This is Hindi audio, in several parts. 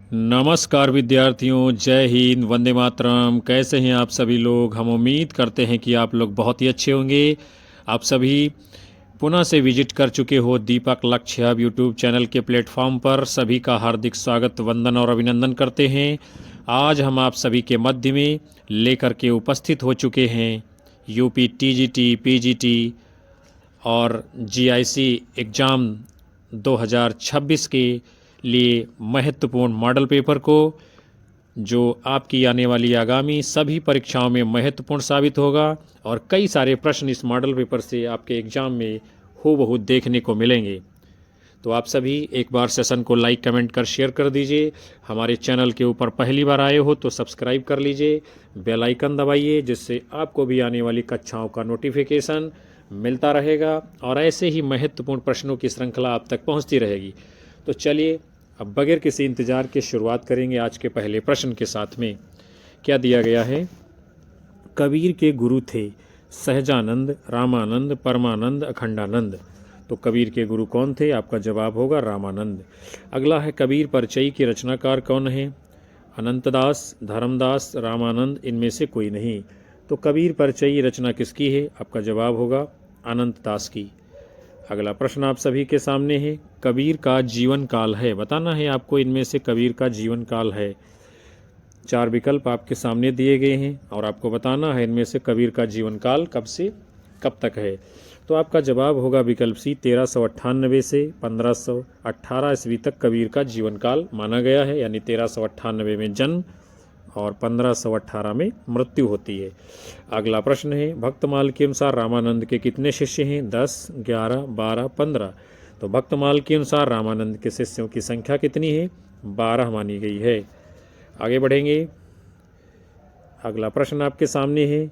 नमस्कार विद्यार्थियों, जय हिंद, वंदे मातरम। कैसे हैं आप सभी लोग? हम उम्मीद करते हैं कि आप लोग बहुत ही अच्छे होंगे। आप सभी पुनः से विजिट कर चुके हो दीपक लक्ष्य हब यूट्यूब चैनल के प्लेटफॉर्म पर। सभी का हार्दिक स्वागत, वंदन और अभिनंदन करते हैं। आज हम आप सभी के मध्य में लेकर के उपस्थित हो चुके हैं यूपी टीजीटी, पीजीटी और जीआईसी एग्ज़ाम 2026 के लिए महत्वपूर्ण मॉडल पेपर को, जो आपकी आने वाली आगामी सभी परीक्षाओं में महत्वपूर्ण साबित होगा। और कई सारे प्रश्न इस मॉडल पेपर से आपके एग्ज़ाम में हूबहू देखने को मिलेंगे। तो आप सभी एक बार सेशन को लाइक, कमेंट कर शेयर कर दीजिए। हमारे चैनल के ऊपर पहली बार आए हो तो सब्सक्राइब कर लीजिए, बेल आइकन दबाइए, जिससे आपको भी आने वाली कक्षाओं का नोटिफिकेशन मिलता रहेगा और ऐसे ही महत्वपूर्ण प्रश्नों की श्रृंखला आप तक पहुंचती रहेगी। तो चलिए अब बगैर किसी इंतज़ार के शुरुआत करेंगे आज के पहले प्रश्न के साथ में। क्या दिया गया है? कबीर के गुरु थे सहजानंद, रामानंद, परमानंद, अखंडानंद। तो कबीर के गुरु कौन थे? आपका जवाब होगा रामानंद। अगला है, कबीर परिचय के रचनाकार कौन है? अनंतदास, धर्मदास, रामानंद, इनमें से कोई नहीं। तो कबीर परिचय रचना किसकी है? आपका जवाब होगा अनंतदास की। अगला प्रश्न आप सभी के सामने है, कबीर का जीवन काल है। बताना है आपको इनमें से कबीर का जीवन काल है। 4 विकल्प आपके सामने दिए गए हैं और आपको बताना है इनमें से कबीर का जीवन काल कब से कब तक है। तो आपका जवाब होगा विकल्प सी, 1398 से 1518 ईस्वी तक कबीर का जीवन काल माना गया है। यानी 1398 में जन्म और 1518 में मृत्यु होती है। अगला प्रश्न है, भक्तमाल के अनुसार रामानंद के कितने शिष्य हैं? 10, 11, 12, 15। तो भक्तमाल के अनुसार रामानंद के शिष्यों की संख्या कितनी है? 12 मानी गई है। आगे बढ़ेंगे। अगला प्रश्न आपके सामने है,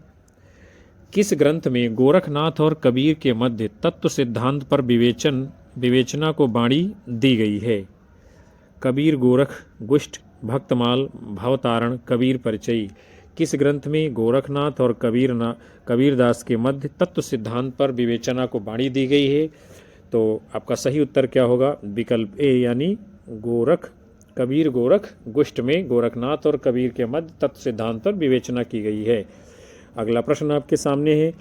किस ग्रंथ में गोरखनाथ और कबीर के मध्य तत्व सिद्धांत पर विवेचना को बाणी दी गई है? कबीर गोरख गुष्ट, भक्तमाल, भवतारण, कबीर परिचयी। किस ग्रंथ में गोरखनाथ और कबीरदास के मध्य तत्व सिद्धांत पर विवेचना को बाणी दी गई है? तो आपका सही उत्तर क्या होगा? विकल्प ए, यानी कबीर गोरख गुष्ट में गोरखनाथ और कबीर के मध्य तत्व सिद्धांत पर विवेचना की गई है। अगला प्रश्न आपके सामने है,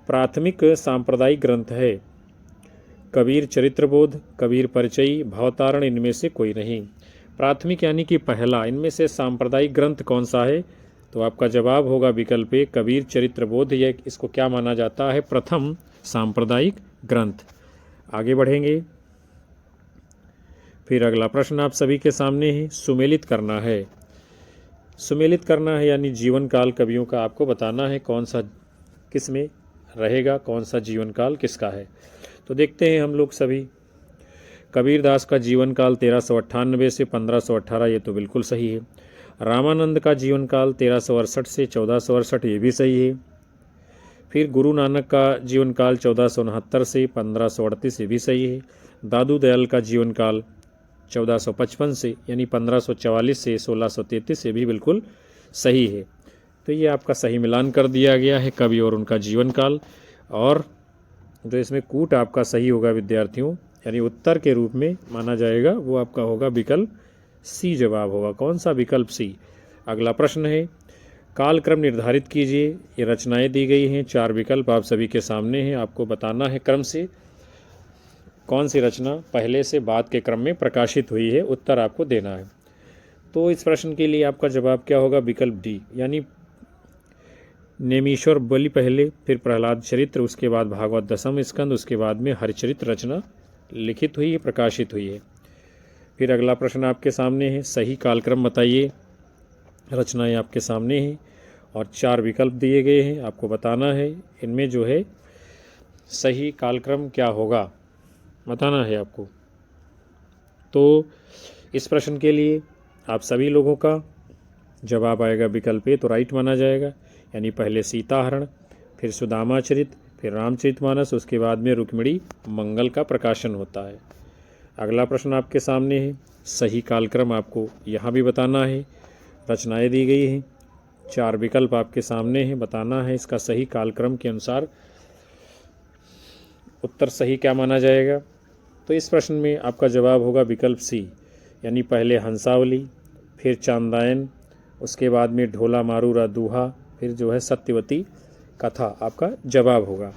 प्राथमिक सांप्रदायिक ग्रंथ है? कबीर चरित्रबोध, कबीर परिचयी, भवतारण, इनमें से कोई नहीं। प्राथमिक यानी कि पहला, इनमें से सांप्रदायिक ग्रंथ कौन सा है? तो आपका जवाब होगा विकल्प ए, कबीर चरित्रबोध। यह इसको क्या माना जाता है? प्रथम सांप्रदायिक ग्रंथ। आगे बढ़ेंगे। फिर अगला प्रश्न आप सभी के सामने है, सुमेलित करना है। सुमेलित करना है यानी जीवन काल कवियों का आपको बताना है कौन सा किस में रहेगा, कौन सा जीवन काल किसका है। तो देखते हैं हम लोग सभी। कबीरदास का जीवन काल 1398 से 1518, ये तो बिल्कुल सही है। रामानंद का जीवन काल 1368 से 1468, ये भी सही है। फिर गुरु नानक का जीवन काल 1469 से 1538, ये भी सही है। दादू दयाल का जीवन काल 1455 से यानी 1544 से 1633, ये भी बिल्कुल सही है। तो ये आपका सही मिलान कर दिया गया है कवि और उनका जीवन काल। और जो इसमें कूट आपका सही होगा विद्यार्थियों, यानी उत्तर के रूप में माना जाएगा, वो आपका होगा विकल्प सी। जवाब होगा कौन सा? विकल्प सी। अगला प्रश्न है, कालक्रम निर्धारित कीजिए। ये रचनाएं दी गई हैं, 4 विकल्प आप सभी के सामने हैं। आपको बताना है क्रम से कौन सी रचना पहले से बाद के क्रम में प्रकाशित हुई है, उत्तर आपको देना है। तो इस प्रश्न के लिए आपका जवाब क्या होगा? विकल्प डी, यानी नेमीश्वर बलि पहले, फिर प्रहलाद चरित्र, उसके बाद भागवत दशम स्कंद, उसके बाद में हरिचरित्र रचना लिखित हुई है, प्रकाशित हुई है। फिर अगला प्रश्न आपके सामने है, सही कालक्रम बताइए। रचनाएं आपके सामने हैं और 4 विकल्प दिए गए हैं। आपको बताना है इनमें जो है सही कालक्रम क्या होगा, बताना है आपको। तो इस प्रश्न के लिए आप सभी लोगों का जवाब आएगा विकल्प ए, तो राइट माना जाएगा। यानी पहले सीताहरण, फिर सुदामा चरित, फिर रामचरितमानस, उसके बाद में रुक्मिणी मंगल का प्रकाशन होता है। अगला प्रश्न आपके सामने है, सही कालक्रम आपको यहाँ भी बताना है। रचनाएं दी गई हैं, 4 विकल्प आपके सामने हैं, बताना है इसका सही कालक्रम के अनुसार उत्तर सही क्या माना जाएगा। तो इस प्रश्न में आपका जवाब होगा विकल्प सी, यानी पहले हंसावली, फिर चांदायन, उसके बाद में ढोला मारूरा दूहा, फिर जो है सत्यवती कथा आपका जवाब होगा।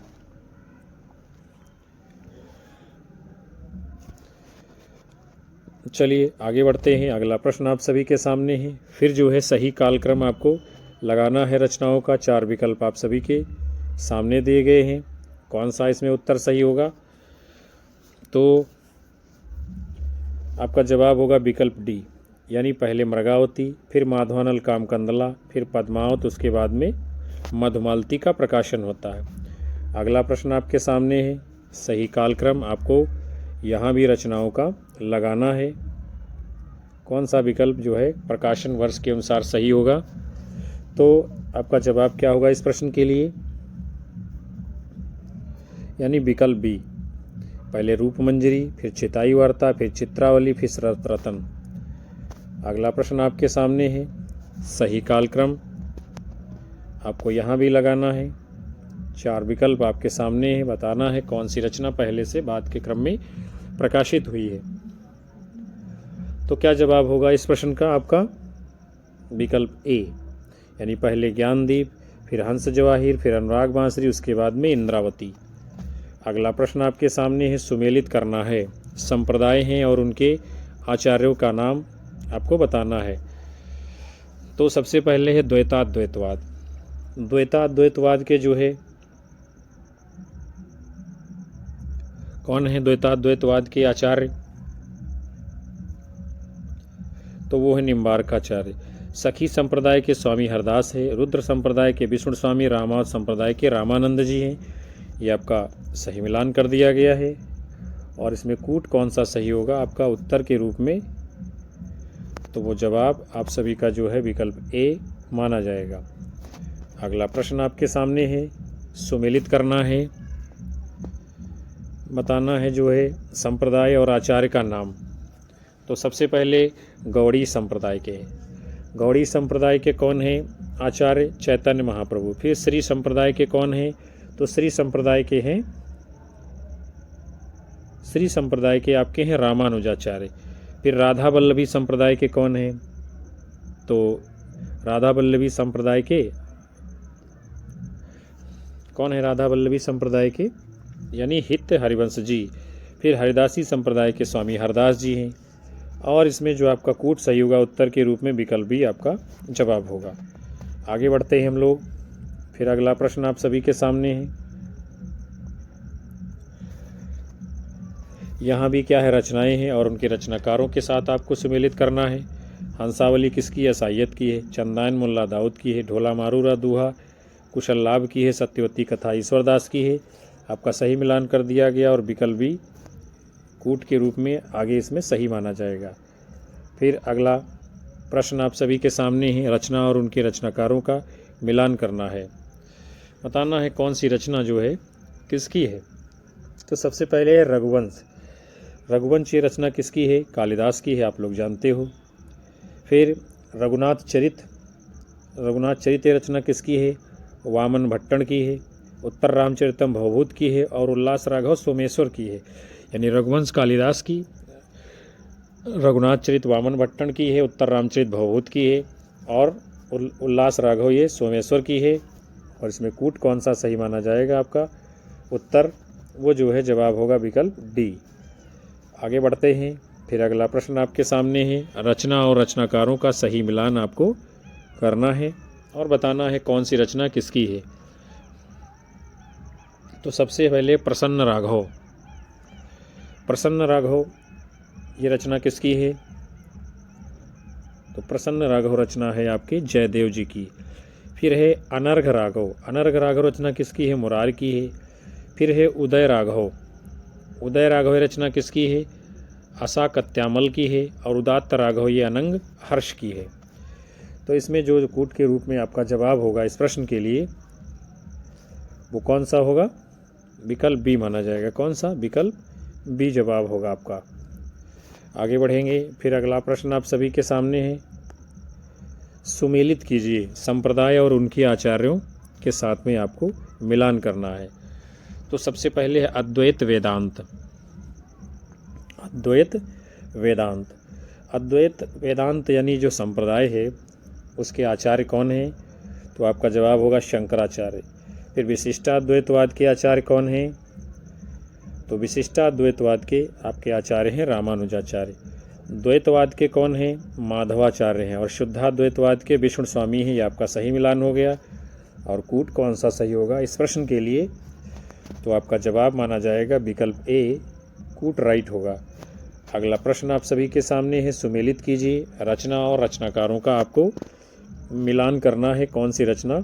चलिए आगे बढ़ते हैं। अगला प्रश्न आप सभी के सामने है। फिर जो है सही कालक्रम आपको लगाना है रचनाओं का। 4 विकल्प आप सभी के सामने दिए गए हैं, कौन सा इसमें उत्तर सही होगा? तो आपका जवाब होगा विकल्प डी, यानी पहले मृगावती, फिर माधवानल कामकंदला, फिर पद्मावत, उसके बाद में मधुमालती का प्रकाशन होता है। अगला प्रश्न आपके सामने है। सही कालक्रम आपको यहाँ भी रचनाओं का लगाना है, कौन सा विकल्प जो है प्रकाशन वर्ष के अनुसार सही होगा? तो आपका जवाब क्या होगा इस प्रश्न के लिए? यानी विकल्प बी, पहले रूपमंजरी, फिर चिताई वार्ता, फिर चित्रावली, फिर शरत रतन। अगला प्रश्न आपके सामने है। सही कालक्रम आपको यहाँ भी लगाना है। 4 विकल्प आपके सामने है, बताना है कौन सी रचना पहले से बाद के क्रम में प्रकाशित हुई है। तो क्या जवाब होगा इस प्रश्न का आपका? विकल्प ए, यानी पहले ज्ञानदीप, फिर हंस जवाहिर, फिर अनुराग बांसुरी, उसके बाद में इंद्रावती। अगला प्रश्न आपके सामने है। सुमेलित करना है, संप्रदाय हैं और उनके आचार्यों का नाम आपको बताना है। तो सबसे पहले है द्वैताद्वैतवाद। द्वैताद्वैतवाद के जो है कौन है द्वैताद्वैतवाद के आचार्य? तो वो है निम्बार्काचार्य। सखी संप्रदाय के स्वामी हरदास है, रुद्र संप्रदाय के विष्णु स्वामी, रामावत संप्रदाय के रामानंद जी हैं। ये आपका सही मिलान कर दिया गया है। और इसमें कूट कौन सा सही होगा आपका उत्तर के रूप में? तो वो जवाब आप सभी का जो है विकल्प ए माना जाएगा। अगला प्रश्न आपके सामने है। सुमेलित करना है, बताना है जो है संप्रदाय और आचार्य का नाम। तो सबसे पहले गौड़ी संप्रदाय के हैं। गौड़ी संप्रदाय के कौन हैं आचार्य? चैतन्य महाप्रभु। फिर श्री संप्रदाय के कौन हैं? तो श्री संप्रदाय के हैं, श्री संप्रदाय के आपके हैं रामानुजाचार्य। फिर राधा वल्लभी संप्रदाय के कौन हैं? तो राधा वल्लभी संप्रदाय के कौन है? राधा वल्लभी संप्रदाय के यानी हित हरिवंश जी। फिर हरिदासी संप्रदाय के स्वामी हरदास जी हैं। और इसमें जो आपका कूट सही होगा उत्तर के रूप में विकल्प भी आपका जवाब होगा। आगे बढ़ते हैं हम लोग। फिर अगला प्रश्न आप सभी के सामने है। यहाँ भी क्या है रचनाएं हैं और उनके रचनाकारों के साथ आपको सुमेलित करना है। हंसावली किसकी है? सायद की है। चंदायन मुल्ला दाऊद की है। ढोला मारूरा दूहा कुशल लाभ की है। सत्यवती कथा ईश्वरदास की है। आपका सही मिलान कर दिया गया और विकल्प भी कूट के रूप में आगे इसमें सही माना जाएगा। फिर अगला प्रश्न आप सभी के सामने है। रचना और उनके रचनाकारों का मिलान करना है, बताना है कौन सी रचना जो है किसकी है। तो सबसे पहले है रघुवंश। रघुवंश ये रचना किसकी है? कालिदास की है, आप लोग जानते हो। फिर रघुनाथ चरित, रघुनाथ चरित ये रचना किसकी है? वामन भट्टन की है। उत्तर रामचरितम भवभूत की है और उल्लास राघव सोमेश्वर की है। यानी रघुवंश कालिदास की, रघुनाथ चरित वामन भट्टन की है, उत्तर रामचरित भवभूत की है और उल्लास राघव ये सोमेश्वर की है। और इसमें कूट कौन सा सही माना जाएगा आपका? उत्तर वो जो है जवाब होगा विकल्प डी। आगे बढ़ते हैं। फिर अगला प्रश्न आपके सामने है। रचना और रचनाकारों का सही मिलान आपको करना है और बताना है कौन सी रचना किसकी है। तो सबसे पहले प्रसन्न राघव। प्रसन्न राघव ये रचना किसकी है? तो प्रसन्न राघव रचना है आपके जयदेव जी की। फिर है अनर्घ राघव। अनर्घ राघव रचना किसकी है? मुरार की है। फिर है उदय राघव। उदय राघव रचना किसकी है? आशा कत्यामल की है। और उदात्त राघव ये अनंग हर्ष की है। तो इसमें जो कूट के रूप में आपका जवाब होगा इस प्रश्न के लिए वो कौन सा होगा? विकल्प बी माना जाएगा। कौन सा? विकल्प बी जवाब होगा आपका। आगे बढ़ेंगे। फिर अगला प्रश्न आप सभी के सामने है। सुमेलित कीजिए, संप्रदाय और उनके आचार्यों के साथ में आपको मिलान करना है। तो सबसे पहले है अद्वैत वेदांत। अद्वैत वेदांत। अद्वैत वेदांत यानी जो संप्रदाय है उसके आचार्य कौन हैं? तो आपका जवाब होगा शंकराचार्य। फिर विशिष्टाद्वैतवाद के आचार्य कौन हैं? तो विशिष्टाद्वैतवाद के आपके आचार्य हैं रामानुजाचार्य। द्वैतवाद के कौन हैं? माधवाचार्य हैं। और शुद्धाद्वैतवाद के विष्णु स्वामी हैं। ये आपका सही मिलान हो गया। और कूट कौन सा सही होगा इस प्रश्न के लिए? तो आपका जवाब माना जाएगा विकल्प ए, कूट राइट होगा। अगला प्रश्न आप सभी के सामने है, सुमेलित कीजिए। रचना और रचनाकारों का आपको मिलान करना है, कौन सी रचना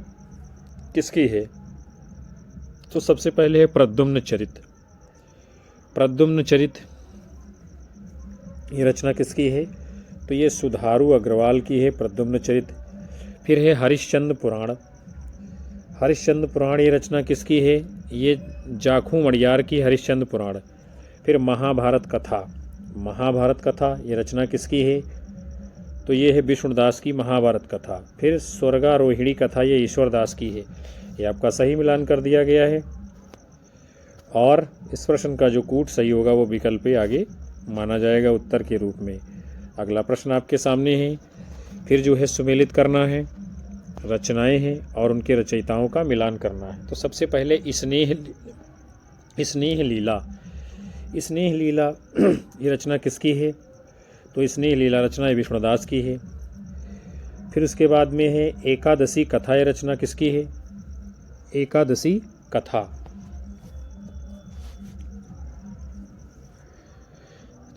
किसकी है। तो सबसे पहले है प्रद्युम्न चरित। प्रद्युम्न चरित ये रचना किसकी है? तो ये सुधारू अग्रवाल की है प्रद्युम्न चरित। फिर है हरिश्चंद्र पुराण। हरिश्चंद्र पुराण ये रचना किसकी है? ये जाखू मड़ियार की हरिश्चंद्र पुराण। फिर महाभारत कथा। महाभारत कथा ये रचना किसकी है? तो ये है विष्णुदास की महाभारत कथा। फिर स्वर्गारोहिणी कथा ये ईश्वरदास की है। ये आपका सही मिलान कर दिया गया है। और इस प्रश्न का जो कूट सही होगा वो विकल्प पे आगे माना जाएगा उत्तर के रूप में। अगला प्रश्न आपके सामने है। फिर जो है सुमेलित करना है, रचनाएं हैं और उनके रचयिताओं का मिलान करना है। तो सबसे पहले स्नेह लीला। स्नेह लीला ये रचना किसकी है? तो स्नेह लीला रचना विष्णुदास की है। फिर उसके बाद में है एकादशी कथा। ये रचना किसकी है? एकादशी कथा।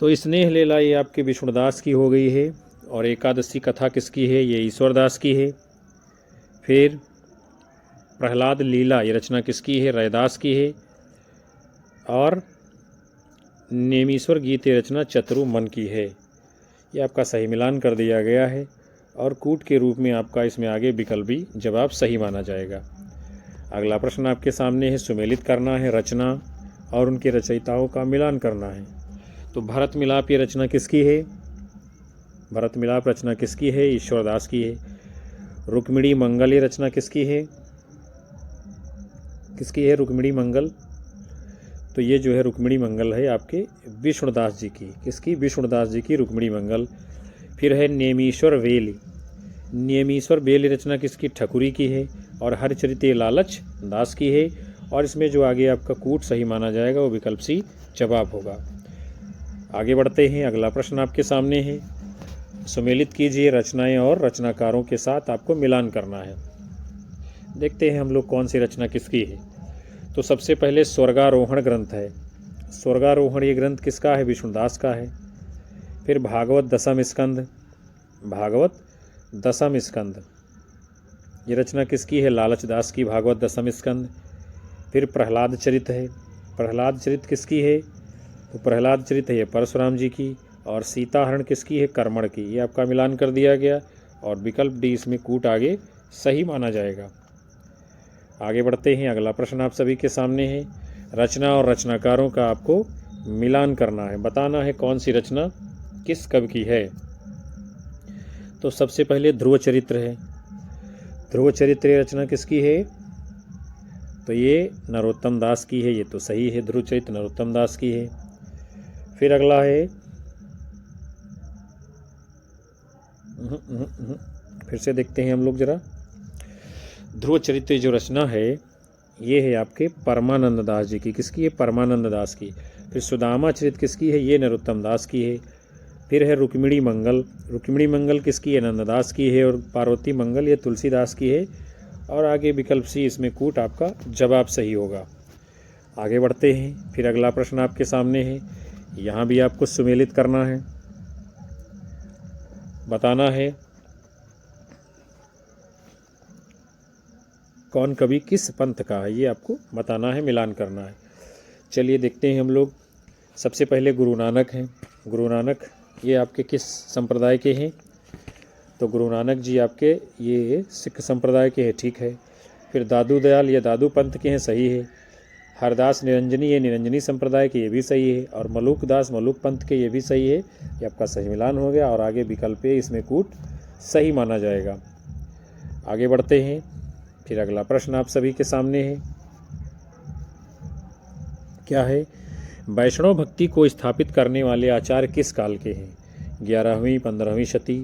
तो स्नेह लीला ये आपके विष्णुदास की हो गई है। और एकादशी कथा किसकी है? ये ईश्वरदास की है। फिर प्रहलाद लीला ये रचना किसकी है? रैदास की है। और नेमीश्वर गीत ये रचना चतुर्मन की है। ये आपका सही मिलान कर दिया गया है। और कूट के रूप में आपका इसमें आगे विकल्पी जवाब सही माना जाएगा। अगला प्रश्न आपके सामने है, सुमेलित करना है, रचना और उनके रचयिताओं का मिलान करना है। तो भरत मिलाप ये रचना किसकी है? भरत मिलाप रचना किसकी है? ईश्वरदास की है। रुक्मिणी मंगल ये रचना किसकी है? किसकी है रुक्मिणी मंगल? तो ये जो है रुक्मिणी मंगल है आपके विष्णुदास जी की। किसकी? विष्णुदास जी की रुक्मिणी मंगल। फिर है नेमीश्वर वेल। नेमीश्वर वेल रचना किसकी? ठकुरी की है। और हरचरित लालच दास की है। और इसमें जो आगे आपका कूट सही माना जाएगा वो विकल्प सी जवाब होगा। आगे बढ़ते हैं। अगला प्रश्न आपके सामने है, सुमेलित कीजिए रचनाएं और रचनाकारों के साथ आपको मिलान करना है। देखते हैं हम लोग कौन सी रचना किसकी है। तो सबसे पहले स्वर्गारोहण ग्रंथ है। स्वर्गारोहण ये ग्रंथ किसका है? विष्णुदास का है। फिर भागवत दशम स्कंद। भागवत दशम स्कंद ये रचना किसकी है? लालच दास की भागवत दशम स्कंद। फिर प्रहलाद चरित है। प्रहलाद चरित किसकी है? तो प्रहलाद चरित है ये परशुराम जी की। और सीताहरण किसकी है? कर्मण की। ये आपका मिलान कर दिया गया। और विकल्प डी इसमें कूट आगे सही माना जाएगा। आगे बढ़ते हैं। अगला प्रश्न आप सभी के सामने है, रचना और रचनाकारों का आपको मिलान करना है, बताना है कौन सी रचना किस कवि की है। तो सबसे पहले ध्रुव चरित्र है। ध्रुव चरित्र रचना किसकी है? तो ये नरोत्तम दास की है। ये तो सही है, ध्रुव चरित्र नरोत्तम दास की है। फिर अगला है, फिर से देखते हैं हम लोग जरा। ध्रुव चरित्र जो रचना है ये है आपके परमानंद दास जी की। किसकी है? परमानंद दास की। फिर सुदामा चरित किसकी है? ये नरोत्तम दास की है। फिर है रुक्मिणी मंगल। रुक्मिणी मंगल किसकी है? नंददास की है। और पार्वती मंगल ये तुलसीदास की है। और आगे विकल्प सी इसमें कूट आपका जवाब सही होगा। आगे बढ़ते हैं। फिर अगला प्रश्न आपके सामने है, यहाँ भी आपको सुमेलित करना है, बताना है कौन कवि किस पंथ का है, ये आपको बताना है, मिलान करना है। चलिए देखते हैं हम लोग। सबसे पहले गुरु नानक हैं। गुरु नानक ये आपके किस संप्रदाय के हैं? तो गुरु नानक जी आपके ये सिख संप्रदाय के हैं, ठीक है। फिर दादू दयाल ये दादू पंथ के हैं, सही है। हरदास निरंजनी ये निरंजनी संप्रदाय के, ये भी सही है। और मलूक दास मलूक पंथ के, ये भी सही है। ये आपका सही मिलान हो गया। और आगे विकल्प है इसमें कूट सही माना जाएगा। आगे बढ़ते हैं। फिर अगला प्रश्न आप सभी के सामने है, क्या है? वैष्णव भक्ति को स्थापित करने वाले आचार्य किस काल के हैं? 11वीं 15वीं शती,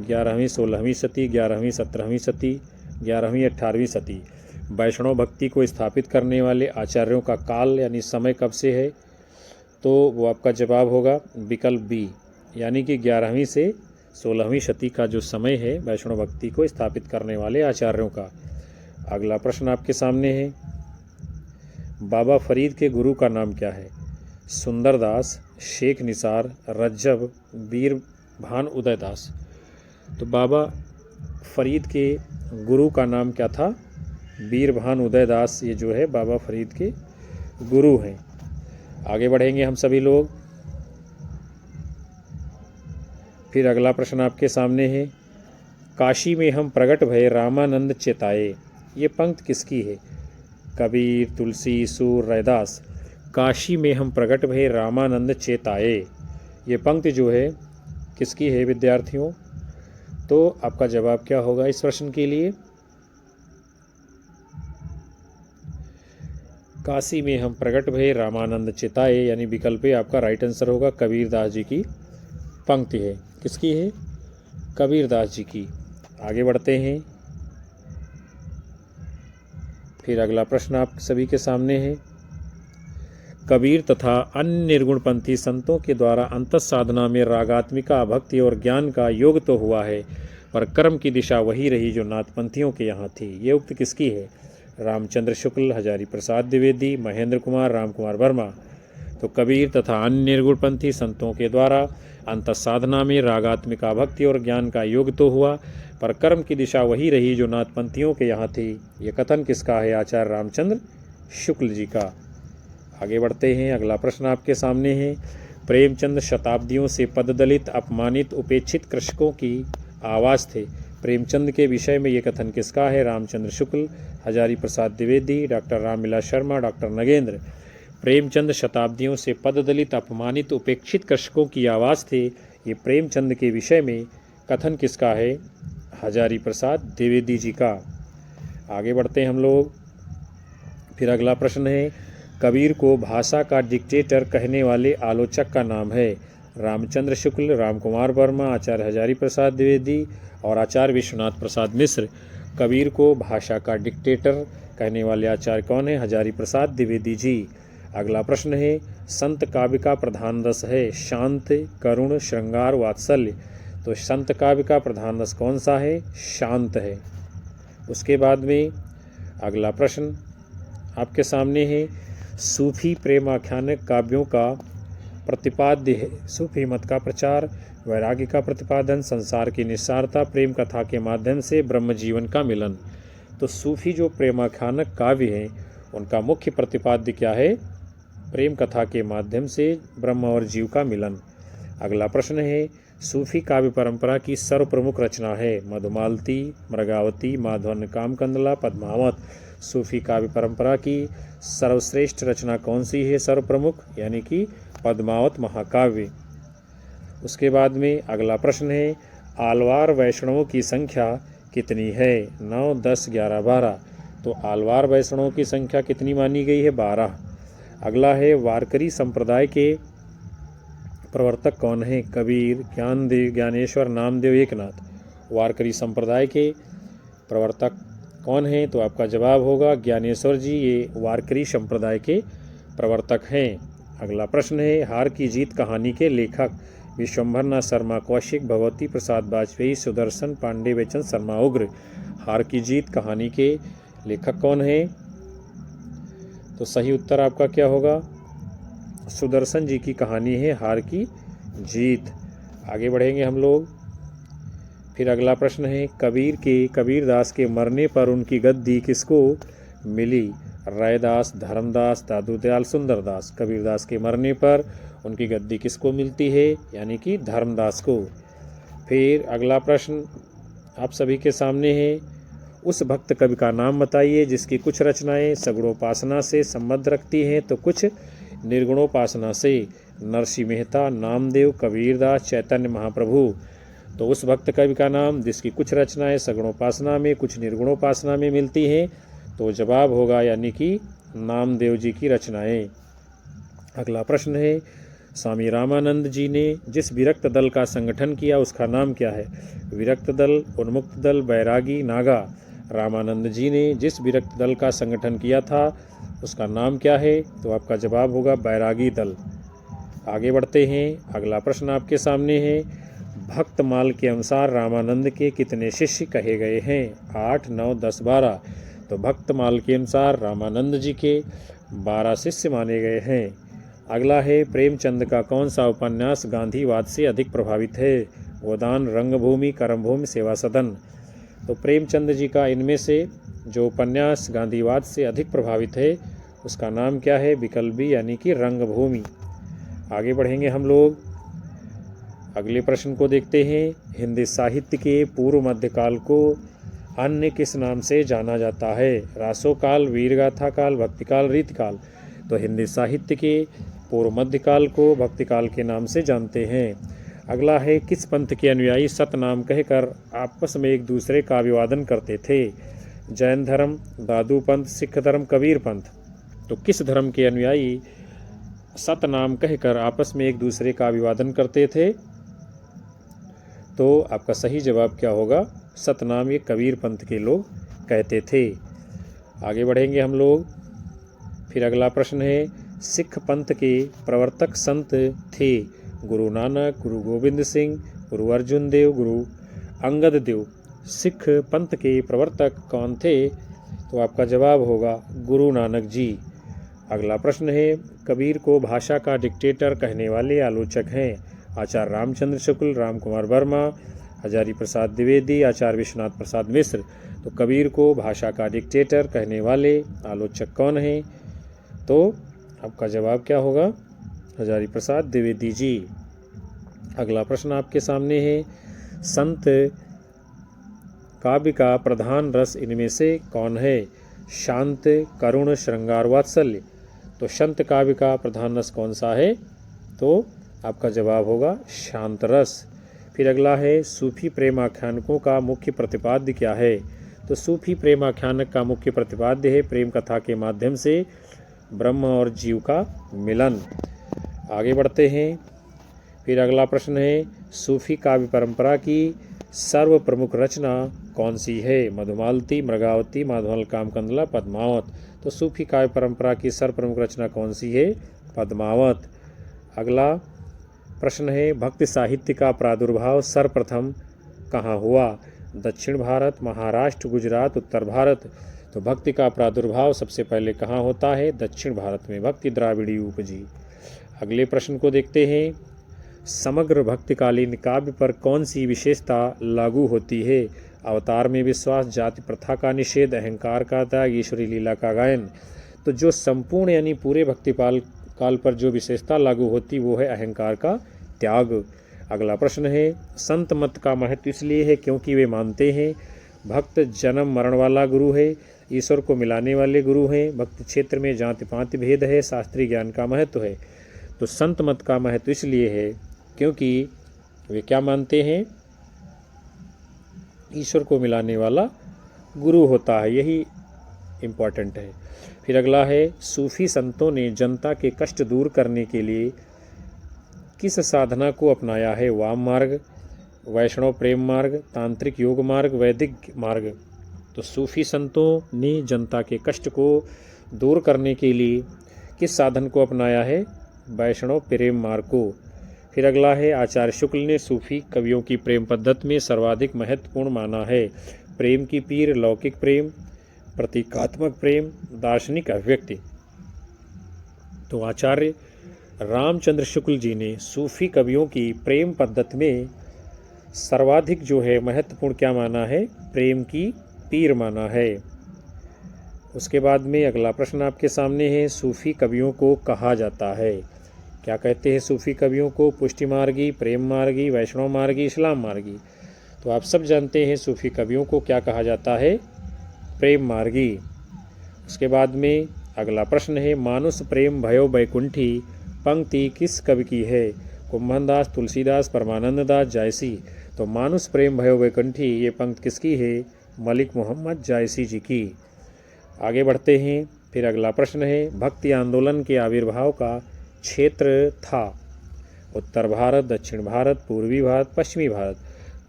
11वीं 16वीं शती, 11वीं 17वीं शती, 11वीं 18वीं शती। वैष्णव भक्ति को स्थापित करने वाले आचार्यों का काल यानी समय कब से है, तो वो आपका जवाब होगा विकल्प बी, यानी कि 11वीं से 16वीं शती का जो समय है वैष्णव भक्ति को स्थापित करने वाले आचार्यों का। अगला प्रश्न आपके सामने है, बाबा फरीद के गुरु का नाम क्या है? सुंदरदास, शेख निसार, रज्जब, बीर भान उदयदास। तो बाबा फरीद के गुरु का नाम क्या था? बीर भान उदयदास, ये जो है बाबा फरीद के गुरु हैं। आगे बढ़ेंगे हम सभी लोग। फिर अगला प्रश्न आपके सामने है, काशी में हम प्रगट भये रामानंद चेताए। ये पंक्ति किसकी है? कबीर, तुलसी, सूर, रैदास। काशी में हम प्रगट भये रामानंद चेताए, ये पंक्ति जो है किसकी है विद्यार्थियों? तो आपका जवाब क्या होगा इस प्रश्न के लिए? काशी में हम प्रगट भये रामानंद चेताए, यानी विकल्प ए आपका राइट आंसर होगा। कबीरदास जी की पंक्ति है। किसकी है? कबीरदास जी की। आगे बढ़ते हैं। फिर अगला प्रश्न आप सभी के सामने है, कबीर तथा अन्य निर्गुणपंथी संतों के द्वारा अंतस साधना में रागात्मिका, भक्ति और ज्ञान का योग तो हुआ है, पर कर्म की दिशा वही रही जो नाथपंथियों के यहाँ थी। ये उक्त किसकी है? रामचंद्र शुक्ल, हजारी प्रसाद द्विवेदी, महेंद्र कुमार, राम कुमार वर्मा। तो कबीर तथा अन्य निर्गुणपंथी संतों के द्वारा अंतस साधना में रागात्मिका, भक्ति और ज्ञान का योग तो हुआ, पर कर्म की दिशा वही रही जो नाथपंथियों के यहाँ थी। ये कथन किसका है? आचार्य रामचंद्र शुक्ल जी का। आगे बढ़ते हैं। अगला प्रश्न आपके सामने है, प्रेमचंद शताब्दियों से पददलित, अपमानित, उपेक्षित कृषकों की आवाज़ थे। प्रेमचंद के विषय में ये कथन किसका है? Ramchandra Shukla, Hazari Prasad Dwivedi, doctor Ramvilas Sharma, doctor Nagendra. प्रेमचंद शताब्दियों से पददलित, अपमानित, उपेक्षित कृषकों की आवाज़ थे, ये प्रेमचंद के विषय में कथन किसका है? हजारी प्रसाद द्विवेदी जी का। आगे बढ़ते हैं हम लोग। फिर अगला प्रश्न है, कबीर को भाषा का डिक्टेटर कहने वाले आलोचक का नाम है? रामचंद्र शुक्ल, रामकुमार वर्मा, आचार्य हजारी प्रसाद द्विवेदी और आचार्य विश्वनाथ प्रसाद मिश्र। कबीर को भाषा का डिक्टेटर कहने वाले आचार्य कौन है? हजारी प्रसाद द्विवेदी जी। अगला प्रश्न है, संत काव्य का प्रधान रस है? शांत, करुण, श्रृंगार, वात्सल्य। तो संत काव्य का प्रधान रस कौन सा है? शांत है। उसके बाद में अगला प्रश्न आपके सामने है, सूफी प्रेमाख्यान काव्यों का प्रतिपाद्य है? सूफी मत का प्रचार, वैराग्य का प्रतिपादन, संसार की निस्सारता, प्रेम कथा के माध्यम से ब्रह्म जीवन का मिलन। तो सूफी जो प्रेमाख्यान काव्य हैं उनका मुख्य प्रतिपाद्य क्या है? प्रेम कथा के माध्यम से ब्रह्म और जीव का मिलन। अगला प्रश्न है, सूफी काव्य परंपरा की सर्वप्रमुख रचना है? मधुमालती, मृगावती, माधवन कामकंदला, पद्मावत। सूफी काव्य परंपरा की सर्वश्रेष्ठ रचना कौन सी है? सर्वप्रमुख, यानी कि पद्मावत महाकाव्य। उसके बाद में अगला प्रश्न है, आलवार वैष्णवों की संख्या कितनी है? 9, 10, 11, 12। तो आलवार वैष्णवों की संख्या कितनी मानी गई है? 12। अगला है, वारकरी संप्रदाय के प्रवर्तक कौन है? कबीर, ज्ञानदेव, ज्ञानेश्वर, नामदेव, एकनाथ। वारकरी संप्रदाय के प्रवर्तक कौन है? तो आपका जवाब होगा ज्ञानेश्वर जी, ये वारकरी संप्रदाय के प्रवर्तक हैं। अगला प्रश्न है, हार की जीत कहानी के लेखक? विश्वंभरनाथ शर्मा कौशिक, भगवती प्रसाद वाजपेयी, सुदर्शन पांडे, बेचन शर्मा उग्र। हार की जीत कहानी के लेखक कौन है? तो सही उत्तर आपका क्या होगा? सुदर्शन जी की कहानी है हार की जीत। आगे बढ़ेंगे हम लोग। फिर अगला प्रश्न है, कबीरदास के मरने पर उनकी गद्दी किसको मिली? रैदास, धर्मदास, दादूदयाल, सुंदरदास। कबीरदास के मरने पर उनकी गद्दी किसको मिलती है? यानी कि धर्मदास को। फिर अगला प्रश्न आप सभी के सामने है, उस भक्त कवि का नाम बताइए जिसकी कुछ रचनाएं सगुणोपासना से संबंध रखती हैं तो कुछ निर्गुणोपासना से? नरसिंह मेहता, नामदेव, कबीरदास, चैतन्य महाप्रभु। तो उस भक्त कवि का नाम जिसकी कुछ रचनाएं सगुणोपासना में, कुछ निर्गुणोपासना में मिलती हैं, तो जवाब होगा यानी कि नामदेव जी की रचनाएं। अगला प्रश्न है, स्वामी रामानंद जी ने जिस विरक्त दल का संगठन किया उसका नाम क्या है? विरक्त दल, उन्मुक्त दल, बैरागी, नागा। रामानंद जी ने जिस विरक्त दल का संगठन किया था उसका नाम क्या है? तो आपका जवाब होगा बैरागी दल। आगे बढ़ते हैं, अगला प्रश्न आपके सामने है। भक्तमाल के अनुसार रामानंद के कितने शिष्य कहे गए हैं? 8, 9, 10, 12। तो भक्तमाल के अनुसार रामानंद जी के 12 शिष्य माने गए हैं। अगला है, प्रेमचंद का कौन सा उपन्यास गांधीवाद से अधिक प्रभावित है? गोदान, रंगभूमि, कर्मभूमि, सेवा सदन। तो प्रेमचंद जी का इनमें से जो उपन्यास गांधीवाद से अधिक प्रभावित है उसका नाम क्या है? विकल्प बी यानी कि रंगभूमि। आगे बढ़ेंगे हम लोग, अगले प्रश्न को देखते हैं। हिंदी साहित्य के पूर्व मध्यकाल को अन्य किस नाम से जाना जाता है? रासोकाल, वीरगाथा काल, भक्तिकाल, रीतिकाल। तो हिंदी साहित्य के पूर्व मध्यकाल को भक्तिकाल के नाम से जानते हैं। अगला है, किस पंथ के अनुयायी सतनाम कहकर आपस में एक दूसरे का अभिवादन करते थे? जैन धर्म, दादू पंथ, सिख धर्म, कबीर पंथ। तो किस धर्म के अनुयायी सतनाम कहकर आपस में एक दूसरे का अभिवादन करते थे? तो आपका सही जवाब क्या होगा? सतनाम ये कबीर पंथ के लोग कहते थे। आगे बढ़ेंगे हम लोग, फिर अगला प्रश्न है, सिख पंथ के प्रवर्तक संत थे? गुरु नानक, गुरु गोविंद सिंह, गुरु अर्जुन देव, गुरु अंगद देव। सिख पंथ के प्रवर्तक कौन थे? तो आपका जवाब होगा गुरु नानक जी। अगला प्रश्न है, कबीर को भाषा का डिक्टेटर कहने वाले आलोचक हैं? आचार्य रामचंद्र शुक्ल, राम कुमार वर्मा, हजारी प्रसाद द्विवेदी, आचार्य विश्वनाथ प्रसाद मिश्र। तो कबीर को भाषा का डिक्टेटर कहने वाले आलोचक कौन हैं? तो आपका जवाब क्या होगा? हजारी प्रसाद द्विवेदी जी। अगला प्रश्न आपके सामने है, संत काव्य का प्रधान रस इनमें से कौन है? शांत, करुण, श्रृंगार, वात्सल्य। तो संत काव्य का प्रधान रस कौन सा है? तो आपका जवाब होगा शांत रस। फिर अगला है, सूफी प्रेमाख्यानकों का मुख्य प्रतिपाद्य क्या है? तो सूफी प्रेमाख्यानक का मुख्य प्रतिपाद्य है प्रेम कथा के माध्यम से ब्रह्म और जीव का मिलन। आगे बढ़ते हैं, फिर अगला प्रश्न है, सूफी काव्य परंपरा की सर्व प्रमुख रचना कौन सी है? मधुमालती, मृगावती, माधवमल कामकंदला, पद्मावत। तो सूफी काव्य परंपरा की सर्व प्रमुख रचना कौन सी है? पद्मावत। अगला प्रश्न है, भक्ति साहित्य का प्रादुर्भाव सर्वप्रथम कहाँ हुआ? दक्षिण भारत, महाराष्ट्र, गुजरात, उत्तर भारत। तो भक्ति का प्रादुर्भाव सबसे पहले कहाँ होता है? दक्षिण भारत में भक्ति द्राविड़ी उपजी। अगले प्रश्न को देखते हैं, समग्र भक्तिकालीन काव्य पर कौन सी विशेषता लागू होती है? अवतार में विश्वास, जाति प्रथा का निषेध, अहंकार का त्याग, ईश्वरी लीला का गायन। तो जो संपूर्ण यानी पूरे भक्तिपाल काल पर जो विशेषता लागू होती वो है अहंकार का त्याग। अगला प्रश्न है, संत मत का महत्व इसलिए है क्योंकि वे मानते हैं भक्त जन्म मरण वाला गुरु है, ईश्वर को मिलाने वाले गुरु हैं, भक्ति क्षेत्र में जाति पाति भेद है, शास्त्रीय ज्ञान का महत्व है। तो संत मत का महत्व इसलिए है क्योंकि वे क्या मानते हैं? ईश्वर को मिलाने वाला गुरु होता है, यही इम्पॉर्टेंट है। फिर अगला है, सूफी संतों ने जनता के कष्ट दूर करने के लिए किस साधना को अपनाया है? वाम मार्ग, वैष्णव प्रेम मार्ग, तांत्रिक योग मार्ग, वैदिक मार्ग। तो सूफी संतों ने जनता के कष्ट को दूर करने के लिए किस साधन को अपनाया है? वैष्णव प्रेम मार्ग को। फिर अगला है, आचार्य शुक्ल ने सूफी कवियों की प्रेम पद्धति में सर्वाधिक महत्वपूर्ण माना है? प्रेम की पीर, लौकिक प्रेम, प्रतीकात्मक प्रेम, दार्शनिक अभिव्यक्ति। तो आचार्य रामचंद्र शुक्ल जी ने सूफी कवियों की प्रेम पद्धति में सर्वाधिक जो है महत्वपूर्ण क्या माना है? प्रेम की पीर माना है। उसके बाद में अगला प्रश्न आपके सामने है, सूफी कवियों को कहा जाता है? क्या कहते हैं सूफी कवियों को? पुष्टि मार्गी, प्रेम मार्गी, वैष्णव मार्गी, इस्लाम मार्गी। तो आप सब जानते हैं सूफी कवियों को क्या कहा जाता है? प्रेम मार्गी। उसके बाद में अगला प्रश्न है, मानुष प्रेम भयो बैकुंठी पंक्ति किस कवि की है? कुंभन दास, तुलसीदास, परमानंद दास, जायसी। तो मानुष प्रेम भयो बैकुंठी ये पंक्ति किसकी है? मलिक मोहम्मद जायसी जी की। आगे बढ़ते हैं, फिर अगला प्रश्न है, भक्ति आंदोलन के आविर्भाव का क्षेत्र था? उत्तर भारत, दक्षिण भारत, पूर्वी भारत, पश्चिमी भारत।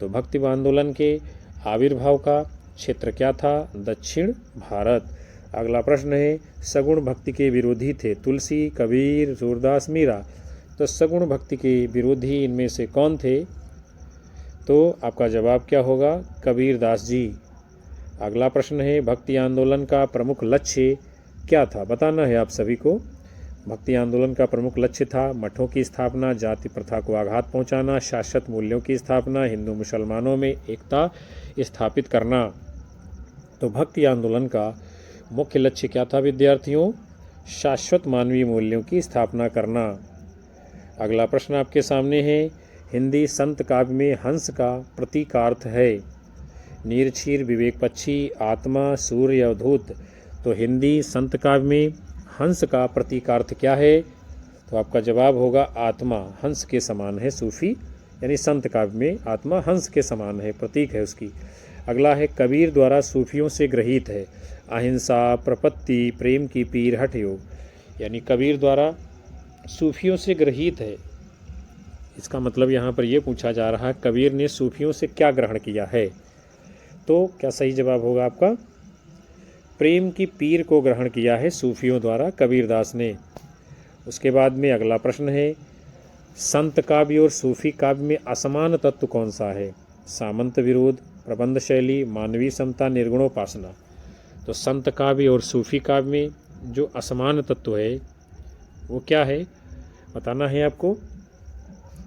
तो भक्ति आंदोलन के आविर्भाव का क्षेत्र क्या था? दक्षिण भारत। अगला प्रश्न है, सगुण भक्ति के विरोधी थे तुलसी, कबीर, सूरदास, मीरा। तो सगुण भक्ति के विरोधी इनमें से कौन थे? तो आपका जवाब क्या होगा? कबीरदास जी। अगला प्रश्न है, भक्ति आंदोलन का प्रमुख लक्ष्य क्या था? बताना है आप सभी को। भक्ति आंदोलन का प्रमुख लक्ष्य था मठों की स्थापना, जाति प्रथा को आघात पहुंचाना, शाश्वत मूल्यों की स्थापना, हिंदू मुसलमानों में एकता स्थापित करना। तो भक्ति आंदोलन का मुख्य लक्ष्य क्या था विद्यार्थियों? शाश्वत मानवीय मूल्यों की स्थापना करना। अगला प्रश्न आपके सामने है, हिंदी संत काव्य में हंस का प्रतीकार्थ है? नीर, क्षीर, विवेक, पक्षी, आत्मा, सूर्य, अवधूत। तो हिंदी संत काव्य में हंस का प्रतीकार्थ क्या है? तो आपका जवाब होगा आत्मा। हंस के समान है सूफी, यानी संत काव्य में आत्मा हंस के समान है, प्रतीक है उसकी। अगला है, कबीर द्वारा सूफियों से ग्रहित है अहिंसा, प्रपत्ति, प्रेम की पीर, हठ योग। यानी कबीर द्वारा सूफियों से ग्रहित है, इसका मतलब यहाँ पर यह पूछा जा रहा है कबीर ने सूफियों से क्या ग्रहण किया है? तो क्या सही जवाब होगा आपका? प्रेम की पीर को ग्रहण किया है सूफियों द्वारा कबीरदास ने। उसके बाद में अगला प्रश्न है, संत काव्य और सूफी काव्य में असमान तत्व कौन सा है? सामंत विरोध, प्रबंध शैली, मानवीय समता, निर्गुणोपासना। तो संत काव्य और सूफी काव्य में जो असमान तत्व है वो क्या है? बताना है आपको।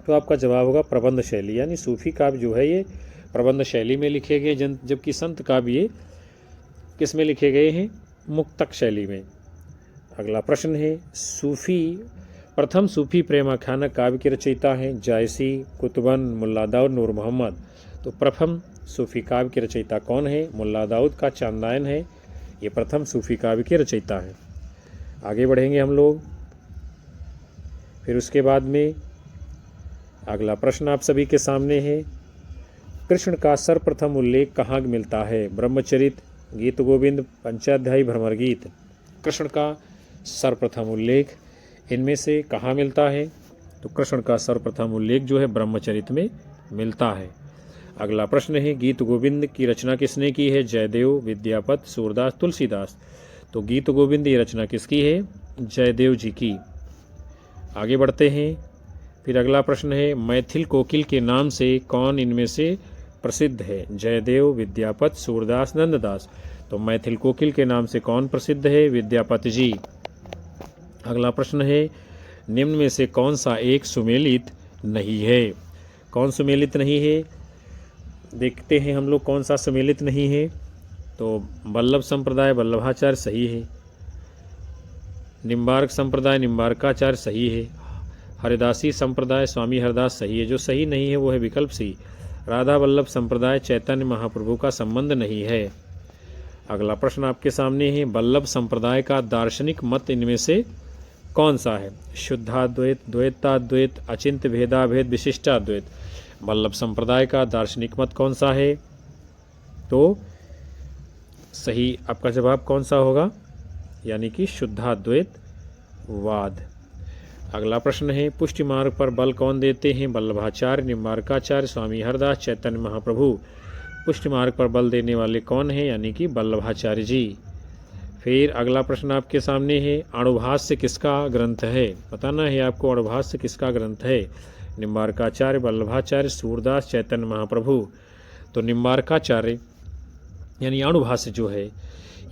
तो आपका जवाब होगा प्रबंध शैली, यानी सूफी काव्य जो है ये प्रबंध शैली में लिखे गए, जबकि संत काव्य किस में लिखे गए हैं? मुक्तक शैली में। अगला प्रश्न है, प्रथम सूफी प्रेमाख्यानक काव्य के रचयिता हैं? जायसी, कुतुबन, मुल्ला दाऊद, नूर मोहम्मद। तो प्रथम सूफी काव्य के रचयिता कौन है? मुल्ला दाऊद का चांदायन है, ये प्रथम सूफी काव्य के रचयिता हैं। आगे बढ़ेंगे हम लोग। फिर उसके बाद में अगला प्रश्न आप सभी के सामने है, कृष्ण का सर्वप्रथम उल्लेख कहाँ मिलता है? ब्रह्मचरित, गीत गोविंद, पंचाध्यायी, भ्रमर गीत। कृष्ण का सर्वप्रथम उल्लेख इनमें से कहाँ मिलता है? तो कृष्ण का सर्वप्रथम उल्लेख जो है ब्रह्मचरित में मिलता है। अगला प्रश्न है, गीत गोविंद की रचना किसने की है? जयदेव, विद्यापति, सूरदास, तुलसीदास। तो गीत गोविंद ये रचना किसकी है? जयदेव जी की। आगे बढ़ते हैं। फिर अगला प्रश्न है, मैथिल कोकिल के नाम से कौन इनमें से प्रसिद्ध है? जयदेव, विद्यापति, सूरदास, नंददास। तो मैथिल कोकिल के नाम से कौन प्रसिद्ध है? विद्यापति जी। अगला प्रश्न है, निम्न में से कौन सा एक सुमेलित नहीं है? कौन सुमेलित नहीं है? देखते हैं हम लोग कौन सा सुमेलित नहीं है। तो वल्लभ संप्रदाय वल्लभाचार्य सही है, निम्बार्क संप्रदाय निम्बार्काचार्य सही है, हरिदासी संप्रदाय स्वामी हरदास सही है। जो सही नहीं है वो है विकल्प सी, राधा वल्लभ संप्रदाय चैतन्य महाप्रभु का संबंध नहीं है। अगला प्रश्न आपके सामने है, वल्लभ संप्रदाय का दार्शनिक मत इनमें से कौन सा है? शुद्धाद्वैत, द्वैताद्वैत, अचिंत्य भेदाभेद, विशिष्टाद्वैत। वल्लभ संप्रदाय का दार्शनिक मत कौन सा है? तो सही आपका जवाब कौन सा होगा? यानी कि शुद्धाद्वैत वाद। अगला प्रश्न है, पुष्टि मार्ग पर बल कौन देते हैं? वल्लभाचार्य, निम्बार्काचार्य, स्वामी हरदास, चैतन्य महाप्रभु। पुष्टि मार्ग पर बल देने वाले कौन हैं? यानी कि वल्लभाचार्य जी। फिर अगला प्रश्न आपके सामने है, अणुभाष्य किसका ग्रंथ है? बताना है आपको अणुभाष्य किसका ग्रंथ है? निम्बार्काचार्य, वल्लभाचार्य, सूरदास, चैतन्य महाप्रभु। तो निम्बार्काचार्य यानी अणुभाष्य जो है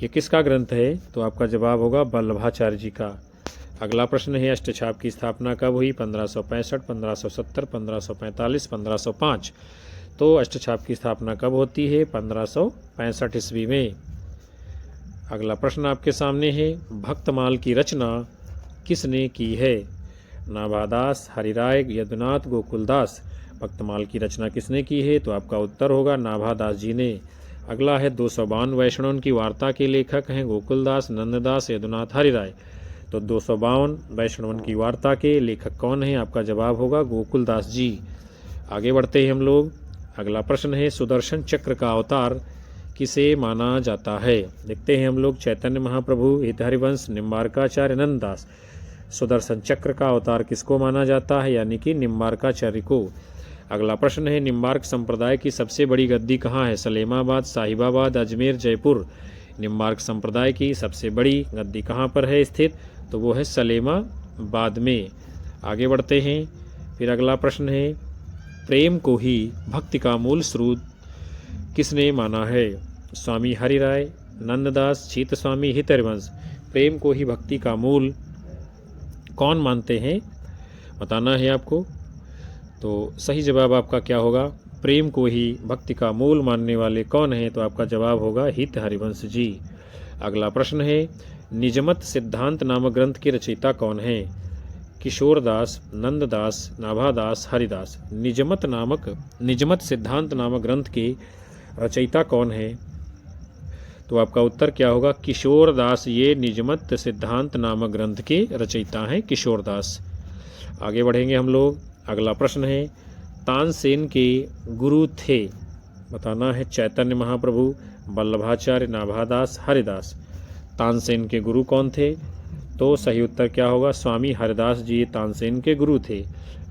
ये किसका ग्रंथ है? तो आपका जवाब होगा वल्लभाचार्य जी का। अगला प्रश्न है, अष्टछाप की स्थापना कब हुई? 1565, 1570, 1545, 1505। तो अष्टछाप की स्थापना कब होती है? 1565 ईस्वी में। अगला प्रश्न आपके सामने है, भक्तमाल की रचना किसने की है? नाभादास, हरिराय, यदुनाथ, गोकुलदास। भक्तमाल की रचना किसने की है? तो आपका उत्तर होगा नाभादास जी ने। अगला है, 252 वैष्णवों की वार्ता के लेखक हैं गोकुलदास, नंददास, यदुनाथ, हरिराय। तो 252 वैष्णवों की वार्ता के लेखक कौन हैं? आपका जवाब होगा गोकुलदास जी। आगे बढ़ते हैं हम लोग। अगला प्रश्न है, सुदर्शन चक्र का अवतार किसे माना जाता है? देखते हैं हम लोग, चैतन्य महाप्रभु, हित हरिवंश, निम्बार्काचार्य, नंददास। सुदर्शन चक्र का अवतार किसको माना जाता है, यानी कि निम्बार्काचार्य को। अगला प्रश्न है, निम्बार्क संप्रदाय की सबसे बड़ी गद्दी कहाँ है, सलेमाबाद, साहिबाबाद, अजमेर, जयपुर। निम्बार्क संप्रदाय की सबसे बड़ी गद्दी कहाँ पर है स्थित, तो वो है सलेमाबाद में। आगे बढ़ते हैं। फिर अगला प्रश्न है, प्रेम को ही भक्ति का मूल स्रोत किसने माना है, स्वामी हरिराय, नंददास, चीत स्वामी, हित हरिवंश। प्रेम को ही भक्ति का मूल कौन मानते हैं, बताना है आपको। तो सही जवाब आपका क्या होगा, प्रेम को ही भक्ति का मूल मानने वाले कौन हैं, तो आपका जवाब होगा हित हरिवंश जी। अगला प्रश्न है, निजमत सिद्धांत नामक ग्रंथ के रचयिता कौन हैं, किशोरदास, नंददास, नाभादास, हरिदास। निजमत सिद्धांत नामक ग्रंथ के रचयिता कौन है, तो आपका उत्तर क्या होगा, किशोरदास। ये निजमत सिद्धांत नामक ग्रंथ के रचयिता हैं किशोरदास। आगे बढ़ेंगे हम लोग। अगला प्रश्न है, तानसेन के गुरु थे, बताना है चैतन्य महाप्रभु, वल्लभाचार्य, नाभादास, हरिदास। तानसेन के गुरु कौन थे, तो सही उत्तर क्या होगा, स्वामी हरिदास जी तानसेन के गुरु थे।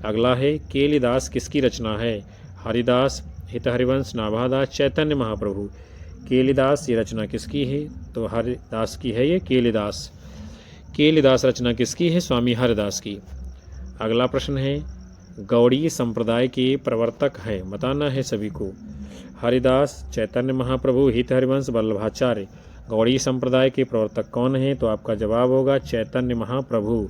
अगला है, केलिदास किसकी रचना है, हरिदास, हित हरिवंश, नाभादास, चैतन्य महाप्रभु। केलिदास ये रचना किसकी है, तो हरिदास की है ये केलिदास। केलिदास रचना किसकी है, स्वामी हरिदास की। अगला प्रश्न है, गौड़ीय संप्रदाय के प्रवर्तक हैं, बताना है सभी को, हरिदास, चैतन्य महाप्रभु, हित हरिवंश, वल्लभाचार्य। गौड़ीय संप्रदाय के प्रवर्तक कौन हैं, तो आपका जवाब होगा चैतन्य महाप्रभु।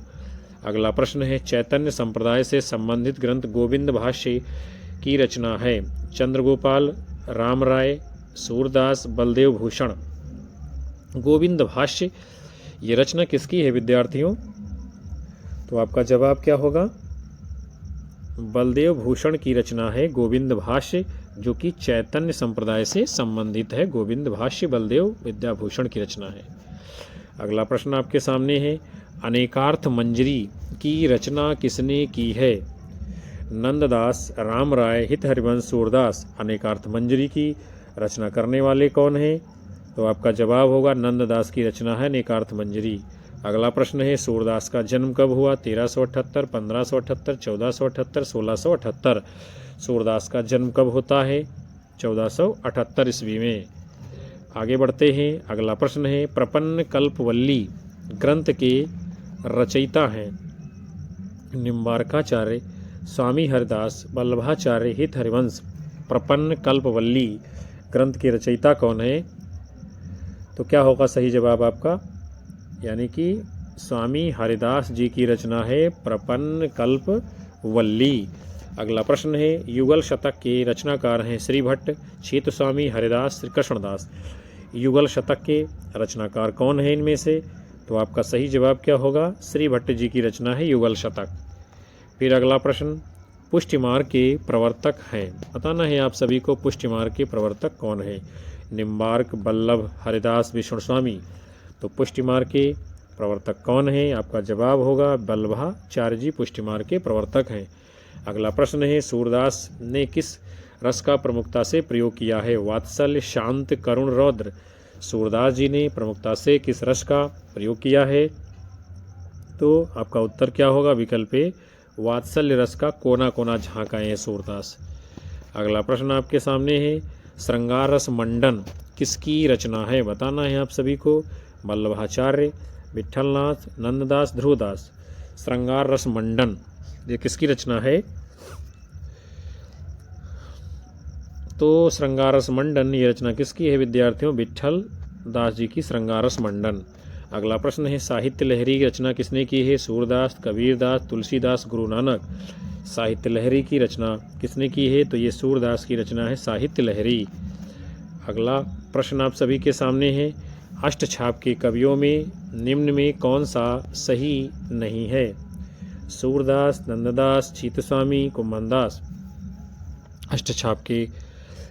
अगला प्रश्न है, चैतन्य संप्रदाय से संबंधित ग्रंथ गोविंद भाष्य की रचना है, चंद्रगोपाल, राम राय, सूरदास, बलदेव भूषण। गोविंद भाष्य ये रचना किसकी है विद्यार्थियों, तो आपका जवाब क्या होगा, बलदेव भूषण की रचना है गोविंद भाष्य, जो कि चैतन्य संप्रदाय से संबंधित है। गोविंद भाष्य बलदेव विद्याभूषण की रचना है। अगला प्रश्न आपके सामने है, अनेकार्थ मंजरी की रचना किसने की है, नंददास, राम राय, हित हरिवंश, सूरदास। अनेकार्थ मंजरी की रचना करने वाले कौन हैं, तो आपका जवाब होगा नंददास की रचना है अनेकार्थ मंजरी। अगला प्रश्न है, सूरदास का जन्म कब हुआ, 1378, 1578, 1478, 1678। सूरदास का जन्म कब होता है, 1478 ईस्वी में। आगे बढ़ते हैं। अगला प्रश्न है, प्रपन्न कल्पवल्ली ग्रंथ के रचयिता हैं, निम्बार्काचार्य, स्वामी हरिदास, वल्लभाचार्य, हित हरिवंश। प्रपन्न कल्पवल्ली ग्रंथ के रचयिता कौन है, तो क्या होगा सही जवाब आपका, यानी कि स्वामी हरिदास जी की रचना है प्रपन्न कल्पवल्ली। अगला प्रश्न है, युगल शतक के रचनाकार हैं श्री भट्ट, छेत स्वामी, हरिदास, श्री कृष्णदास। युगल शतक के रचनाकार कौन है इनमें से, तो आपका सही जवाब क्या होगा, श्री भट्ट जी की रचना है युगल शतक। फिर अगला प्रश्न, पुष्टिमार्ग के प्रवर्तक हैं, बताना है आप सभी को पुष्टिमार्ग के प्रवर्तक कौन है, निम्बार्क, बल्लभ, हरिदास, विष्णु स्वामी। तो पुष्टिमार्ग के प्रवर्तक कौन है, आपका जवाब होगा वल्लभाचार्य जी पुष्टिमार्ग के प्रवर्तक हैं। अगला प्रश्न है, सूरदास ने किस रस का प्रमुखता से प्रयोग किया है, वात्सल्य, शांत, करुण, रौद्र। सूरदास जी ने प्रमुखता से किस रस का प्रयोग किया है, तो आपका उत्तर क्या होगा, विकल्प ए, वात्सल्य रस का कोना कोना झांकाए हैं सूरदास। अगला प्रश्न आपके सामने है, श्रृंगार रस मंडन किसकी रचना है, बताना है आप सभी को, वल्लभाचार्य, विठलनाथ, नंददास, ध्रुवदास। श्रृंगार रस मंडन ये किसकी रचना है, तो श्रृंगार रस मंडन ये रचना किसकी है विद्यार्थियों, विठल दास जी की श्रृंगार रस मंडन। अगला प्रश्न है, साहित्य लहरी की रचना किसने की है, सूरदास, कबीरदास, तुलसीदास, गुरु नानक। साहित्य लहरी की रचना किसने की है, तो ये सूरदास की रचना है साहित्य लहरी। अगला प्रश्न आप सभी के सामने है, अष्टछाप के कवियों में निम्न में कौन सा सही नहीं है, सूरदास, नंददास, चीतस्वामी, कुम्भनदास। अष्टछाप के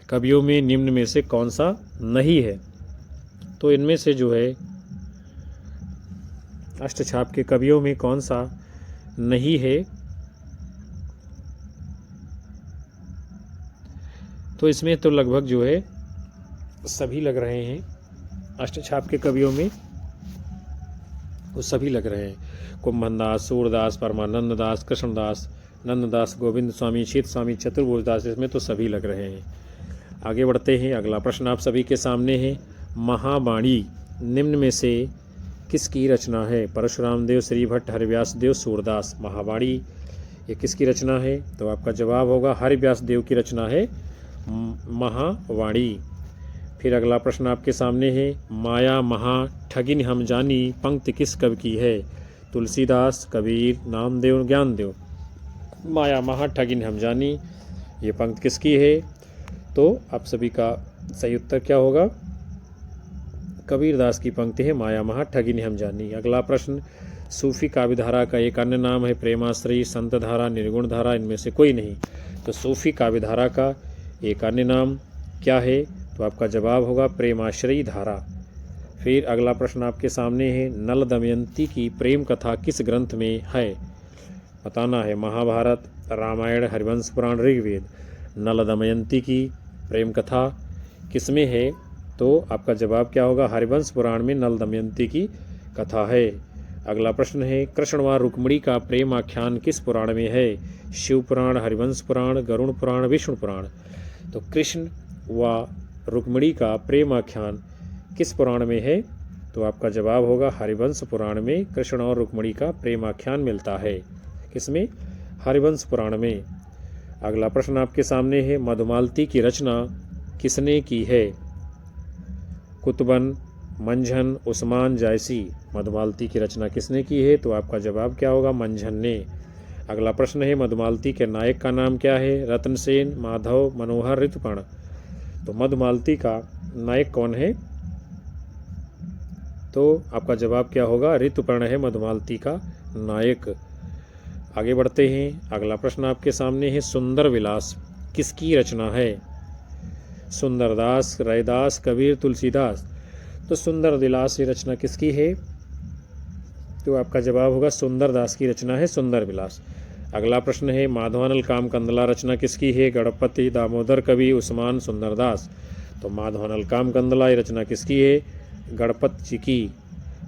कवियों में निम्न में से कौन सा नहीं है, तो इनमें से जो है अष्टछाप के कवियों में कौन सा नहीं है, तो इसमें तो लगभग जो है सभी लग रहे हैं। अष्टछाप के कवियों में वो सभी लग रहे हैं। कुंभन दास, सूरदास, परमानंद दास, कृष्णदास, नंददास, गोविंद स्वामी, शीत स्वामी, चतुर्भुज दास, इसमें तो सभी लग रहे हैं। आगे बढ़ते हैं। अगला प्रश्न आप सभी के सामने है। महावाणी निम्न में से किसकी रचना है? परशुराम देव, श्री भट्ट, हरिव्यास देव, सूरदास। महावाणी ये किसकी रचना है? तो आपका जवाब होगा हरिव्यास देव की रचना है महावाणी। फिर अगला प्रश्न आपके सामने है। माया महा ठगिन हम जानी पंक्ति किस कवि की है? तुलसीदास, कबीर, नामदेव, ज्ञानदेव। माया महा ठगिन हम जानी ये पंक्ति किसकी है? तो आप सभी का सही उत्तर क्या होगा? कबीरदास की पंक्ति है माया महा ठगिन हम जानी। अगला प्रश्न। सूफी काव्यधारा का एक अन्य नाम है प्रेमाश्रयी, संत धारा, निर्गुण धारा, इनमें से कोई नहीं। तो सूफी काव्यधारा का एक अन्य नाम क्या है? तो आपका जवाब होगा प्रेमाश्रयी धारा। फिर अगला प्रश्न आपके सामने है। नल दमयंती की प्रेम कथा किस ग्रंथ में है? बताना है। महाभारत, रामायण, हरिवंश पुराण, ऋग्वेद। नल दमयंती की प्रेम कथा किसमें है? तो आपका जवाब क्या होगा? हरिवंश पुराण में नल दमयंती की कथा है। अगला प्रश्न है। कृष्ण व रुक्मिणी का प्रेम आख्यान किस पुराण में है? शिव पुराण, हरिवंश पुराण, गरुड़ पुराण, विष्णु पुराण। तो कृष्ण व रुक्मिणी का प्रेम आख्यान किस पुराण में है? तो आपका जवाब होगा हरिवंश पुराण में कृष्ण और रुक्मिणी का प्रेम आख्यान मिलता है। किसमें? हरिवंश पुराण में। अगला प्रश्न आपके सामने है। मधुमालती की रचना किसने की है? कुतुबन, मंझन, उस्मान, जायसी। मधुमालती की रचना किसने की है? तो आपका जवाब क्या होगा? मंझन ने। अगला प्रश्न है। मधुमालती के नायक का नाम क्या है? रत्नसेन, माधव, मनोहर, ऋतुपर्ण। तो मधुमालती का नायक कौन है? तो आपका जवाब क्या होगा? ऋतुपर्ण है मधुमालती का नायक। आगे बढ़ते हैं। अगला प्रश्न आपके सामने है। सुंदर विलास किसकी रचना है? सुंदरदास, रैदास, कबीर, तुलसीदास। तो सुंदर विलास की रचना किसकी है? तो आपका जवाब होगा सुंदरदास की रचना है सुंदर विलास। अगला प्रश्न है। माधवानल काम कंदला रचना किसकी है? गणपति, दामोदर, कवि, उस्मान, सुंदरदास। तो माधवानल काम कंदला ये रचना किसकी है? गणपत जी की।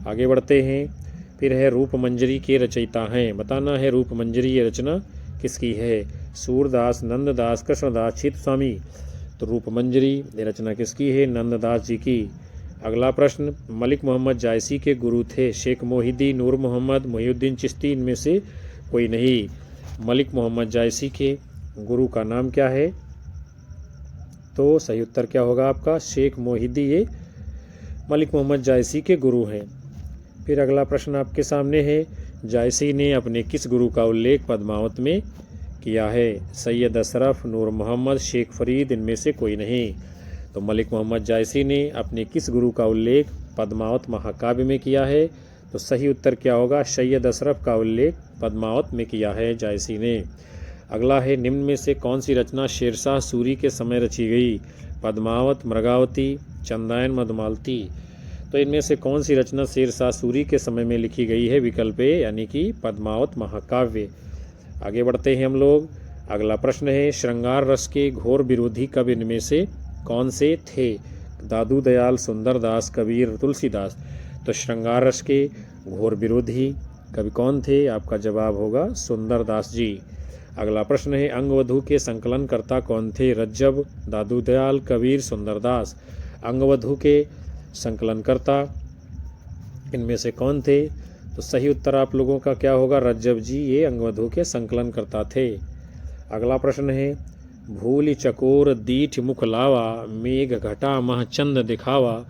आगे बढ़ते हैं। फिर है रूप मंजरी के रचयिता हैं। बताना है रूप मंजरी ये रचना किसकी है? सूरदास, नंददास, कृष्णदास, चित स्वामी। तो रूप मंजरी ये रचना किसकी है? नंददास जी की। अगला प्रश्न। मलिक मोहम्मद जायसी के गुरु थे शेख मोहिद्दीन, नूर मोहम्मद, मोहिउद्दीन चिश्ती, इनमें से कोई नहीं। मलिक मोहम्मद जायसी के गुरु का नाम क्या है? तो सही उत्तर क्या होगा आपका? शेख मोहिद्दी ये मलिक मोहम्मद जायसी के गुरु हैं। फिर अगला प्रश्न आपके सामने है। जायसी ने अपने किस गुरु का उल्लेख पद्मावत में किया है? सैयद अशरफ, नूर मोहम्मद, शेख फरीद, इनमें से कोई नहीं। तो मलिक मोहम्मद जायसी ने अपने किस गुरु का उल्लेख पद्मावत महाकाव्य में किया है? तो सही उत्तर क्या होगा? सैयद अशरफ का उल्लेख पद्मावत में किया है जायसी ने। अगला है। निम्न में से कौन सी रचना शेरशाह सूरी के समय रची गई? पद्मावत, मृगावती, चंदायन, मधुमालती। तो इनमें से कौन सी रचना शेरशाह सूरी के समय में लिखी गई है? विकल्प ए यानी कि पद्मावत महाकाव्य। आगे बढ़ते हैं हम लोग। अगला प्रश्न है। श्रृंगार रस के घोर विरोधी कवि इनमें से कौन से थे? दादू दयाल, सुंदरदास, कबीर, तुलसीदास। तो श्रृंगार रस के घोर विरोधी कवि कौन थे? आपका जवाब होगा सुंदरदास जी। अगला प्रश्न है। अंगवधू के संकलनकर्ता कौन थे? रज्जब, दादू दयाल, कबीर, सुंदरदास। अंगवधू के संकलनकर्ता इनमें से कौन थे? तो सही उत्तर आप लोगों का क्या होगा? रज्जब जी ये अंगवधू के संकलनकर्ता थे। अगला प्रश्न है। भूलि चकोर दीठ मुख लावा, मेघ घटा मह चंद दिखावा।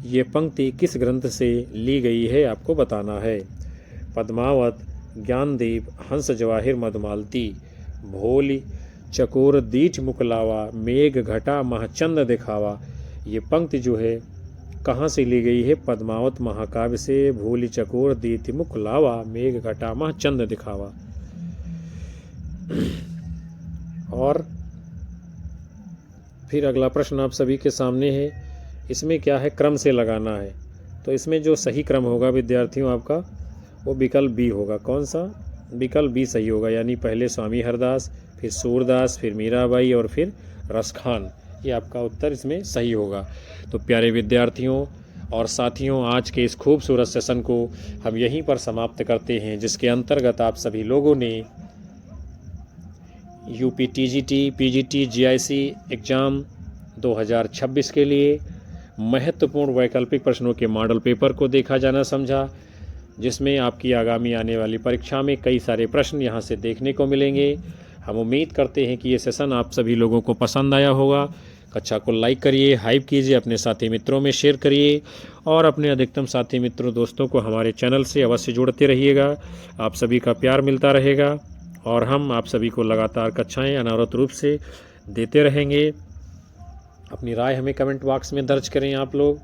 ये पंक्ति किस ग्रंथ से ली गई है? आपको बताना है। पद्मावत, ज्ञानदीप, हंस जवाहिर, मधुमालती। भोली चकोर दीठ मुख लावा, मेघ घटा मह चंद दिखावा। ये पंक्ति जो है कहाँ से ली गई है? पद्मावत महाकाव्य से। भूलि चकोर दीठ मुख लावा, मेघ घटा मह चंद दिखावा। और फिर अगला प्रश्न आप सभी के सामने है। इसमें क्या है? क्रम से लगाना है। तो इसमें जो सही क्रम होगा विद्यार्थियों आपका वो विकल्प बी होगा। कौन सा? विकल्प बी सही होगा। यानी पहले स्वामी हरदास, फिर सूरदास, फिर मीराबाई और फिर रसखान। ये आपका उत्तर इसमें सही होगा। तो प्यारे विद्यार्थियों, और साथियों, आज के इस खूबसूरत सेशन को हम यहीं पर समाप्त करते हैं, जिसके अंतर्गत आप सभी लोगों ने UP TGT, PGT, GIC exam 2026 के लिए महत्वपूर्ण वैकल्पिक प्रश्नों के मॉडल पेपर को देखा जाना समझा, जिसमें आपकी आगामी आने वाली परीक्षा में कई सारे प्रश्न यहां से देखने को मिलेंगे। हम उम्मीद करते हैं कि ये सेशन आप सभी लोगों को पसंद आया होगा। कक्षा को लाइक करिए, हाइप कीजिए, अपने साथी मित्रों में शेयर करिए और अपने अधिकतम साथी मित्रों दोस्तों को हमारे चैनल से अवश्य जोड़ते रहिएगा। आप सभी का प्यार मिलता रहेगा और हम आप सभी को लगातार कक्षाएं अनावरत रूप से देते रहेंगे। अपनी राय हमें कमेंट बॉक्स में दर्ज करें आप लोग,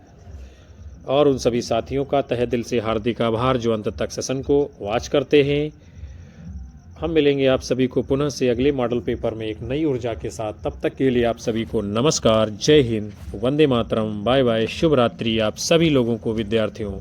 और उन सभी साथियों का तहे दिल से हार्दिक आभार जो अंत तक सेशन को वॉच करते हैं। हम मिलेंगे आप सभी को पुनः से अगले मॉडल पेपर में एक नई ऊर्जा के साथ। तब तक के लिए आप सभी को नमस्कार, जय हिंद, वंदे मातरम, बाय बाय, शुभ रात्रि आप सभी लोगों को विद्यार्थियों।